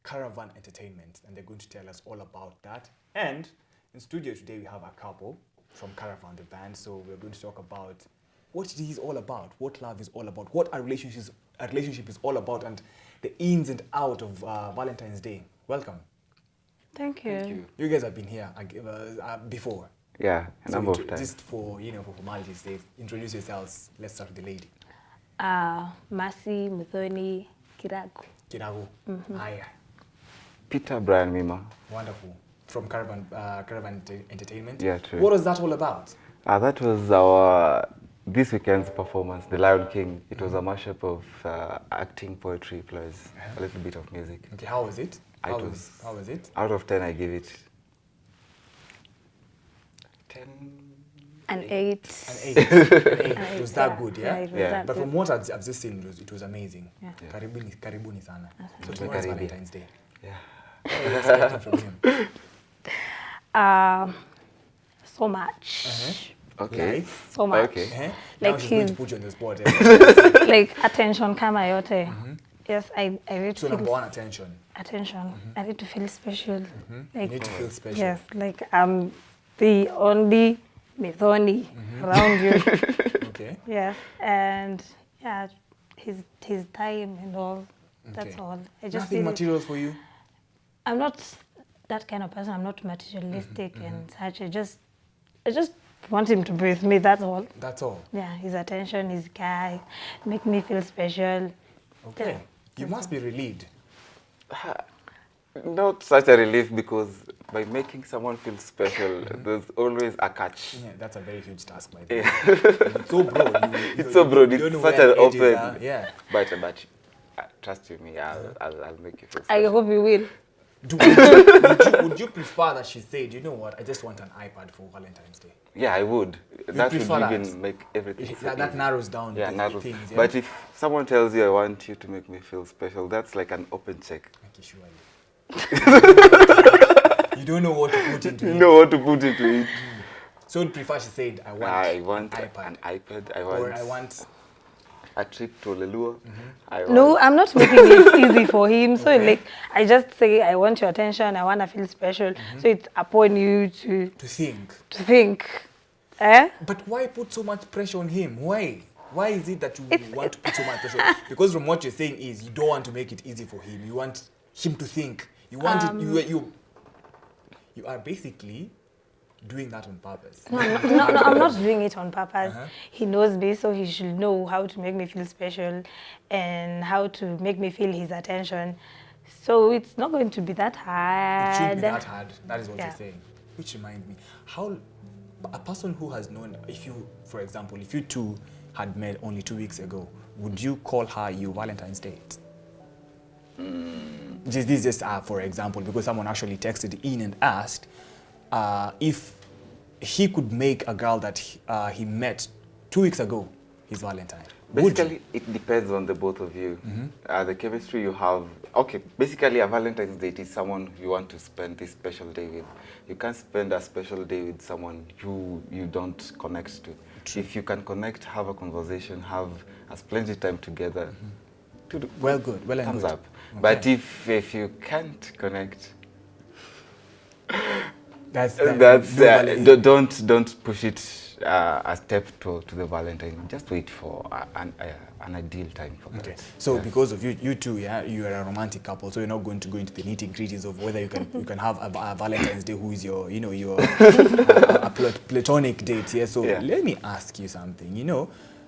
Caravan Entertainment, and they're going to tell us all about that. And in studio today, we have a couple from Caravan, the band. So we're going to talk about what it is all about, what love is all about, what a relationship is all about, and the ins and out of Valentine's Day. Welcome. Thank you. Thank you. You guys have been here before. Yeah, a number of times. Just for for formality's sake, introduce yourselves. Let's start with the lady. Masi, Muthoni, Kiragu. Kiragu. Hiya. Peter, Brian, Mima. Wonderful. From Caravan Entertainment. Yeah, true. What was that all about? That was our this weekend's performance, The Lion King. It was a mashup of acting, poetry, plus a little bit of music. Okay, how was it? How was it? Out of 10, I give it 10. An 8. An 8. Was that good, yeah? It was that But good. from what I've just seen, it was amazing. Yeah. Karibuni sana. So It's tomorrow is Caribbean. Valentine's Day. Yeah. What are you expecting from him? So much. Okay. Life? So much. Okay. Now Like she's going to he's put you on the spot. like attention kama yote. Yes, I need So to number feel one, attention. attention. I need to feel special. You Like need to feel special. yes, like I'm the only Muthoni around you. Okay. Yes, and yeah, his time and all. That's Okay. all. I just Nothing feel material for you? I'm not that kind of person. I'm not materialistic and such. I just want him to be with me. That's all. That's all. Yeah, his attention, his guy, make me feel special. Okay. Yeah. You must be relieved. Not such a relief because by making someone feel special, there's always a catch. Yeah, that's a very huge task, by the way. It's so broad. It's so broad. you don't It's know such where an the edges open. are. Yeah. But trust you me, I'll make you feel I special. hope you will. Would you prefer that she said, you know what, I just want an iPad for Valentine's Day? Yeah, I would. That would prefer that? even make everything so That easy. narrows down Yeah, the narrows. things. Yeah? But if someone tells you, I want you to make me feel special, that's like an open check. Okay, surely. You don't know what to put into You it. know what to put into it. So you'd prefer, she said, I want an iPad. iPad. Or I want... a trip to Lelua. No, I'm not making it easy for him. So like, I just say, I want your attention. I want to feel special. So it's upon you to To think. think. Eh? But why put so much pressure on him? Why? Why is it that you want to put so much pressure? Because from what you're saying is you don't want to make it easy for him. You want him to think. You want it. You are basically doing that on purpose. No, I'm not doing it on purpose. He knows me, so he should know how to make me feel special and how to make me feel his attention. So it's not going to be that hard. It shouldn't be that hard. That is what Yeah. you're saying. Which reminds me, how a person who has known, for example, if you two had met only 2 weeks ago, would you call her your Valentine's date? This is just for example, because someone actually texted in and asked if he could make a girl that he met 2 weeks ago his Valentine. Would you? Basically, it depends on the both of you. The chemistry you have. Okay, basically a Valentine's date is someone you want to spend this special day with. You can't spend a special day with someone you don't connect to. True. If you can connect, have a conversation, have a splendid time together. Well, good. Well, and Thumbs good. up. Okay. But if you can't connect, don't push it a step to the Valentine. Just wait for an ideal time for that. Okay. So because of you two, yeah, you are a romantic couple, so you're not going to go into the nitty-gritties of whether you can have a Valentine's Day who is your a platonic date. Yeah. So let me ask you something.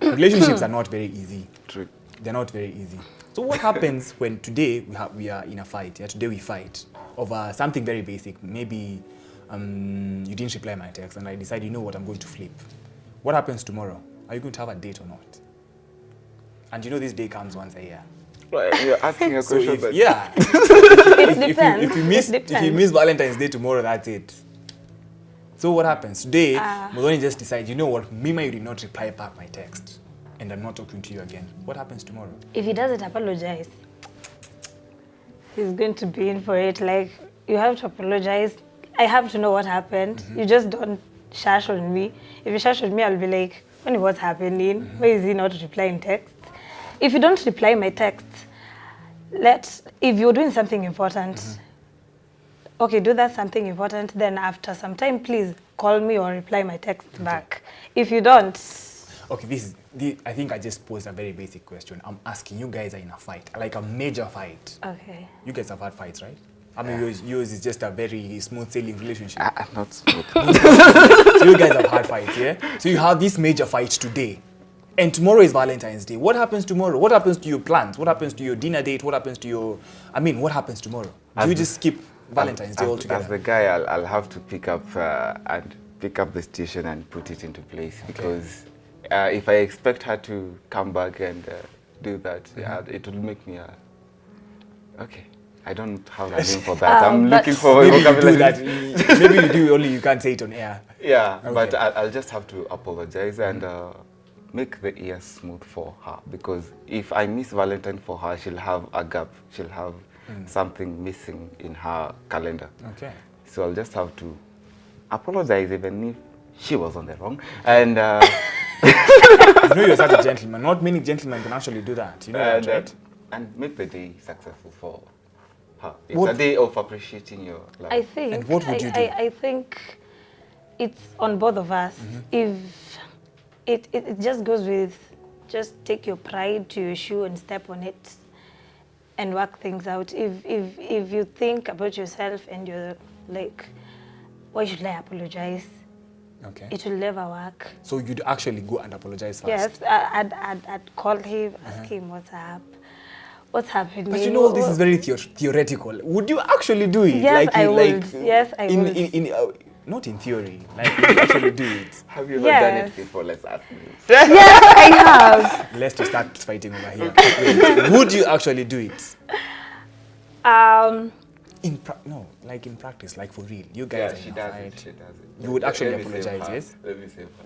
Relationships are not very easy. True. They're not very easy. So what happens when today we are in a fight? Yeah. Today we fight over something very basic. Maybe you didn't reply my text, and I decide, you know what, I'm going to flip. What happens tomorrow? Are you going to have a date or not? And this day comes once a year. Right, you're asking a question. So yeah. It depends. If you miss Valentine's Day tomorrow, that's it. So what happens? Today, Muthoni just decides, you know what, Mima, you did not reply back my text, and I'm not talking to you again. What happens tomorrow? If he doesn't apologize, he's going to be in for it. Like, you have to apologize. I have to know what happened. You just don't shush on me. If you shush on me, I'll be like, what's happening? Why is he not replying texts? If you don't reply my texts, if you're doing something important, okay, do that something important, then after some time, please call me or reply my text back. If you don't... Okay, I think I just posed a very basic question. I'm asking, you guys are in a fight, like a major fight. Okay. You guys have had fights, right? I mean, yours is just a very smooth sailing relationship. Not smooth. So you guys have had fights, yeah? So you have this major fight today. And tomorrow is Valentine's Day. What happens tomorrow? What happens to your plans? What happens to your dinner date? What happens to your... I mean, what happens tomorrow? Do you just skip Valentine's Day altogether? As the guy, I'll have to pick up the station and put it into place. Because if I expect her to come back and do that, it will make me... okay. I don't have a name for that. I'm looking for maybe you do that. Maybe you do, only you can't say it on air. Yeah, Okay. but I'll just have to apologize and make the year smooth for her. Because if I miss Valentine for her, she'll have a gap. She'll have something missing in her calendar. Okay. So I'll just have to apologize even if she was on the wrong. And You know you're such a gentleman. Not many gentlemen can actually do that. You know that, right? And make the day successful for her. It's What- a day of appreciating your life. I think... And what would you do? I think it's on both of us. If it just goes with, just take your pride to your shoe and step on it and work things out. If you think about yourself and you're like, why should I apologize? Okay. It will never work. So you'd actually go and apologize first? Yes, I'd call him, ask him what's up, what's happening. But you know, this is very theoretical. Would you actually do it? Yes, I would. Yes, I would. Not in theory. Like, would you actually do it? Have you ever done it before? Let's ask me. Yes, I have. Let's just start fighting over here. Wait, would you actually do it? No, like in practice, like for real. You guys are she in a does fight. it. She does it. You would actually Let me save apologize, her. yes? Let me save her.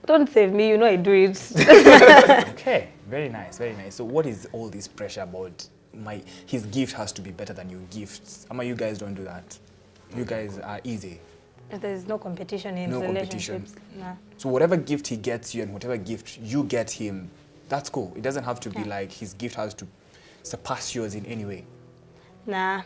Don't save me, you know I do it. Okay, very nice, very nice. So what is all this pressure about? His gift has to be better than your gifts. You guys don't do that. You guys are easy. There's no competition in No relationships. competition. Nah. So whatever gift he gets you and whatever gift you get him, that's cool. It doesn't have to be like his gift has to surpass yours in any way. Nah,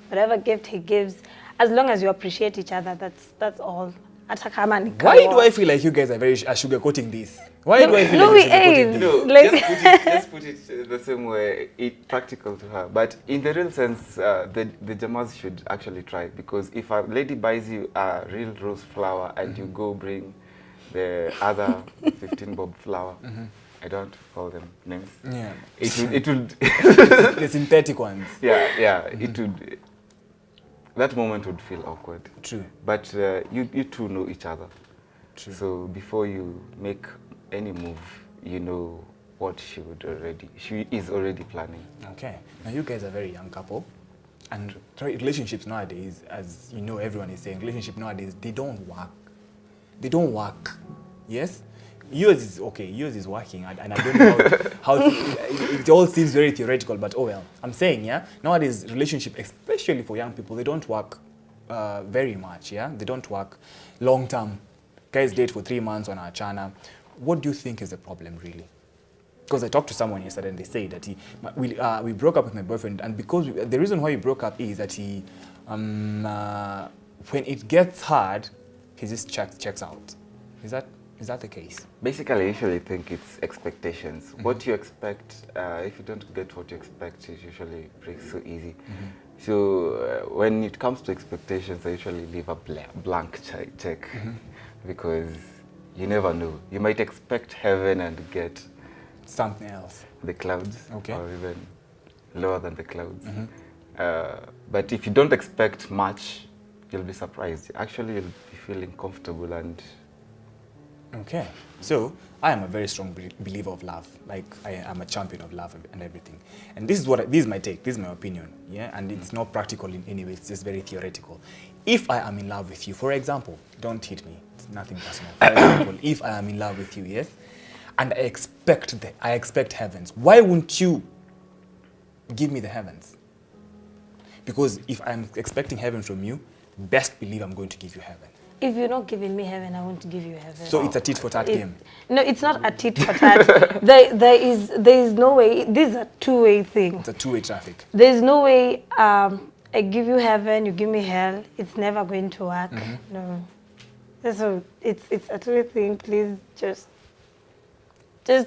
whatever gift he gives, as long as you appreciate each other, that's all. Why do I feel like you guys are very sugarcoating this? Why do I feel No, like we you're sugarcoating ain't. this? No, Like- just put it the same way, practical to her. But in the real sense, the Jamas should actually try. Because if a lady buys you a real rose flower and you go bring the other 15 bob flower, I don't call them names. Yeah. It would The synthetic ones. it would. That moment would feel awkward. True. But you two know each other. True. So before you make any move, you know what she is already planning. Okay. Now you guys are a very young couple. And relationships nowadays, as you know, everyone is saying, relationships nowadays, they don't work. They don't work. Yes? Yours is okay, yours is working, and I don't know how it all seems very theoretical, but oh well. I'm saying, yeah, nowadays relationship, especially for young people, they don't work very much, yeah? They don't work long term. Guys date for 3 months on our channel. What do you think is the problem, really? Because I talked to someone yesterday and they say that we broke up with my boyfriend, and because the reason why we broke up is that he, when it gets hard, he just checks out. Is that the case? Basically, I usually think it's expectations. What you expect, if you don't get what you expect, it usually breaks so easy. So when it comes to expectations, I usually leave a blank check because you never know. You might expect heaven and get Something else. the clouds, Okay. or even lower than the clouds. But if you don't expect much, you'll be surprised. Actually, you'll be feeling comfortable and... Okay, so I am a very strong believer of love. Like I am a champion of love and everything. And this is my take. This is my opinion. Yeah, and it's not practical in any way. It's just very theoretical. If I am in love with you, for example, don't hit me. It's nothing personal. For example, if I am in love with you, yes, and I expect heavens. Why wouldn't you give me the heavens? Because if I'm expecting heaven from you, best believe I'm going to give you heaven. If you're not giving me heaven, I won't give you heaven. So it's a tit for tat game. No, it's not a tit for tat. there is no way. This is a two-way thing. It's a two-way traffic. There is no way. I give you heaven, you give me hell. It's never going to work. No. So it's a two-way thing. Please just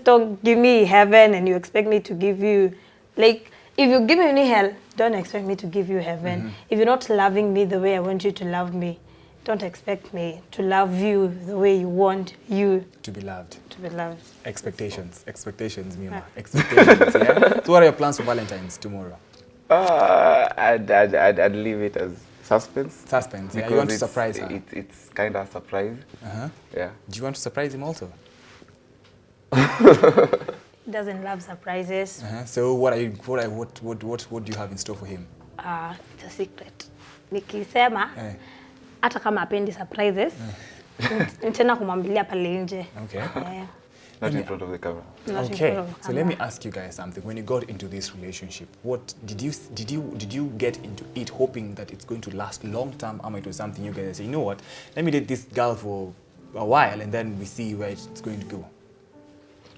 don't give me heaven and you expect me to give you, like, if you give me hell, don't expect me to give you heaven. If you're not loving me the way I want you to love me, don't expect me to love you the way you want you to be loved. To be loved. Expectations, Mima. Expectations, yeah? So what are your plans for Valentine's tomorrow? I'd leave it as suspense. Suspense, yeah. You want to surprise her? It's kind of a surprise. Yeah. Do you want to surprise him also? He doesn't love surprises. So what do you have in store for him? It's a secret. Nikisema hata kama apendi surprises, nitena kumwambilia pale nje. Okay. Not in front of the camera. Okay. So let me ask you guys something. When you got into this relationship, what did you get into it hoping that it's going to last long term, or it was something you guys say, you know what, let me date this girl for a while and then we see where it's going to go?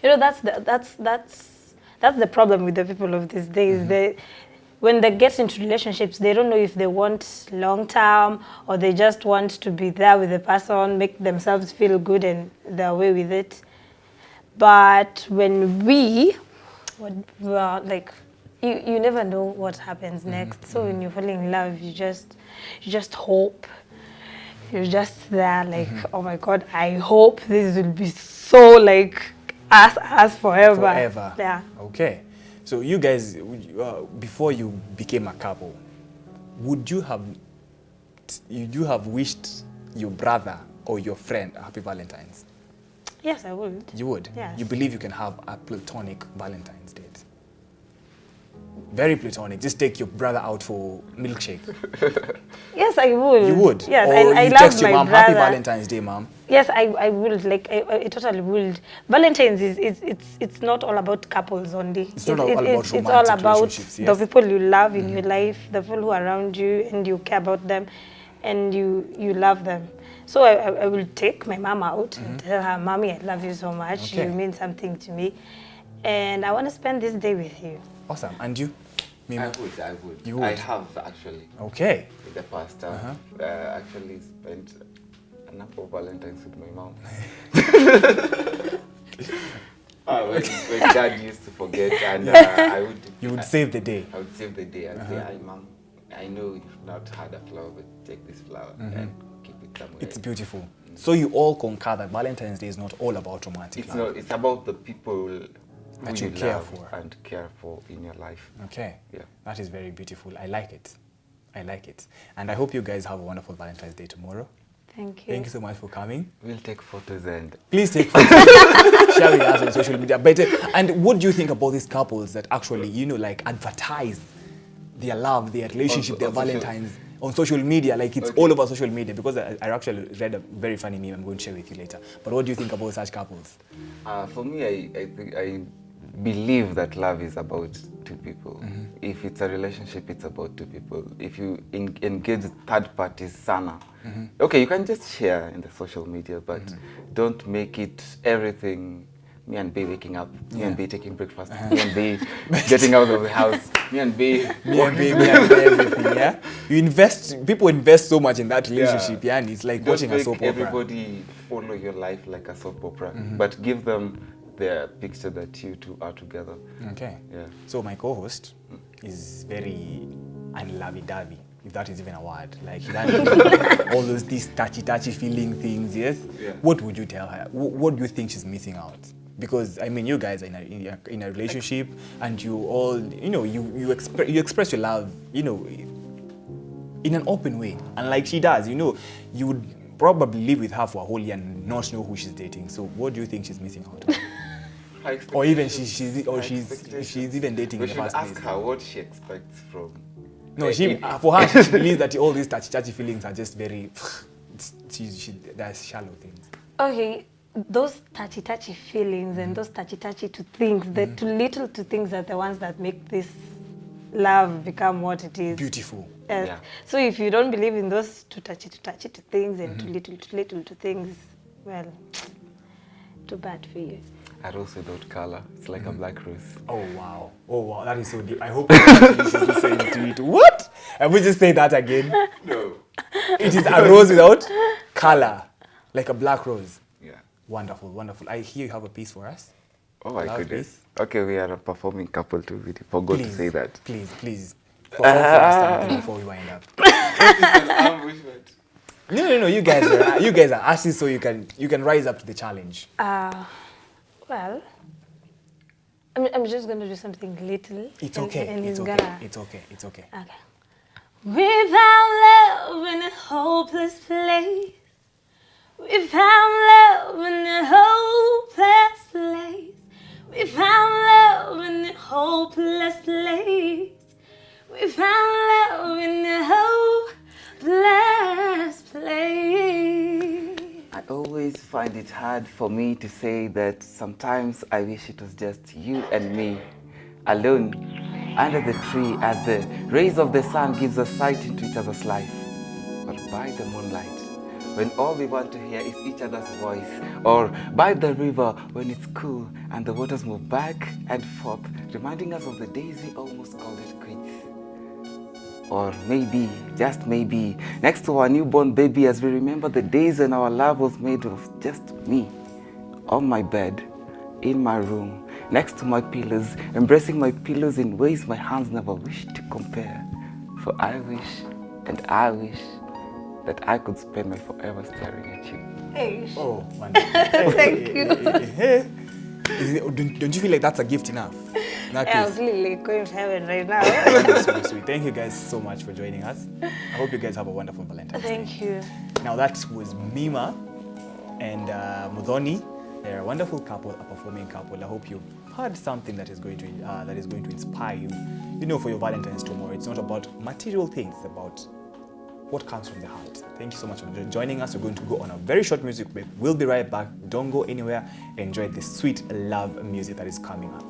You know, that's the problem with the people of these days. When they get into relationships, they don't know if they want long term or they just want to be there with the person, make themselves feel good and they're away with it. But when we were like, you never know what happens next. So when you're falling in love, you just hope. You're just there like, oh my God, I hope this will be so like us forever. Forever. Yeah. Okay. So you guys, before you became a couple, would you have wished your brother or your friend a happy Valentine's? Yes, I would. You would? Yes. You believe you can have a platonic Valentine's date? Very platonic. Just take your brother out for milkshake. Yes, I would. You would? Yes, or I you love text my your mom, brother. happy Valentine's Day, mom. Yes, I would. Like, I totally would. Valentine's it's not all about couples only. It's not all about romantic it's all about relationships, yes. the people you love in your life, the people who are around you, and you care about them, and you love them. So I will take my mom out and tell her, Mommy, I love you so much. Okay. You mean something to me, and I want to spend this day with you. Awesome. And you? I would. You would? I have actually. Okay. In the past, I've actually spent a number of Valentines with my mom. when Dad used to forget, and I would. You would save the day. I would save the day and say, "Hi, Mom, I know you've not had a flower, but take this flower and keep it somewhere." It's beautiful. So you all concur that Valentine's Day is not all about romantic love. It's about the people that who you care love for and care for in your life. Okay. Yeah. That is very beautiful. I like it. And I hope you guys have a wonderful Valentine's Day tomorrow. Thank you. Thank you so much for coming. We'll take photos and Please take photos. Share with us on social media. And what do you think about these couples that actually, like advertise their love, their relationship, their Valentine's on social media? Like it's all over social media, because I actually read a very funny meme I'm going to share with you later. But what do you think about such couples? For me, I believe that love is about two people. If it's a relationship, it's about two people. If you engage third parties, sana. Okay, you can just share in the social media, but don't make it everything. Me and B waking up, me and B taking breakfast, me and B getting out of the house, me and B everything, yeah? People invest so much in that relationship, and it's like watching a soap opera. Everybody follow your life like a soap opera, but give them the picture that you two are together. Okay. Yeah. So my co-host is very unlovey-dovey, if that is even a word. Like he doesn't all these touchy feeling things, yes? Yeah. What would you tell her? What do you think she's missing out? Because I mean, you guys are in a relationship, and you all, you express your love, in an open way, and like she does, you would probably live with her for a whole year and not know who she's dating. So what do you think she's missing out on? Or even she's even dating in the first place. Ask her what she expects from. No, for her, she believes that all these touchy feelings are just very. That's shallow things. Okay, those touchy feelings and those touchy to things, the too little to things are the ones that make this love become what it is. Beautiful. Yes. Yeah. So if you don't believe in those too touchy things and too little to things, well, too bad for you. A rose without color. It's like a black rose. Oh wow, that is so deep. I hope you actually listen to it. What? And we just say that again. No. It is a rose without color, like a black rose. Yeah. Wonderful, wonderful. I hear you have a piece for us. Oh my Love goodness. piece. Okay, we are a performing couple too. We forgot to say that. Please. Perform for us something before we wind up. No. You guys are artists, so you can rise up to the challenge. Well, I'm just gonna do something little. It's okay. And It's he's okay. gonna. It's okay. It's okay. Okay. We found love in a hopeless place. We found love in a hopeless place. We found love in a hopeless place. We found love in a hopeless place. I always find it hard for me to say that sometimes I wish it was just you and me, alone, under the tree as the rays of the sun gives us sight into each other's life. Or by the moonlight, when all we want to hear is each other's voice. Or by the river when it's cool and the waters move back and forth, reminding us of the days we almost called it quits. Or maybe, just maybe, next to our newborn baby as we remember the days when our love was made of just me, on my bed, in my room, next to my pillows, embracing my pillows in ways my hands never wished to compare. For I wish, and I wish, that I could spend my forever staring at you. Hey. Oh, wonderful. Thank you. Don't you feel like that's a gift enough? That Yeah, is- I'm really going to heaven right now. so sweet. Thank you guys so much for joining us. I hope you guys have a wonderful Valentine's Day. Thank you. Now that was Mima and Mudhoni. They're a wonderful couple, a performing couple. I hope you've heard something that is going to inspire you. You know, for your Valentine's tomorrow, it's not about material things, it's about what comes from the heart. Thank you so much for joining us. We're going to go on a very short music break. We'll be right back. Don't go anywhere. Enjoy the sweet love music that is coming up.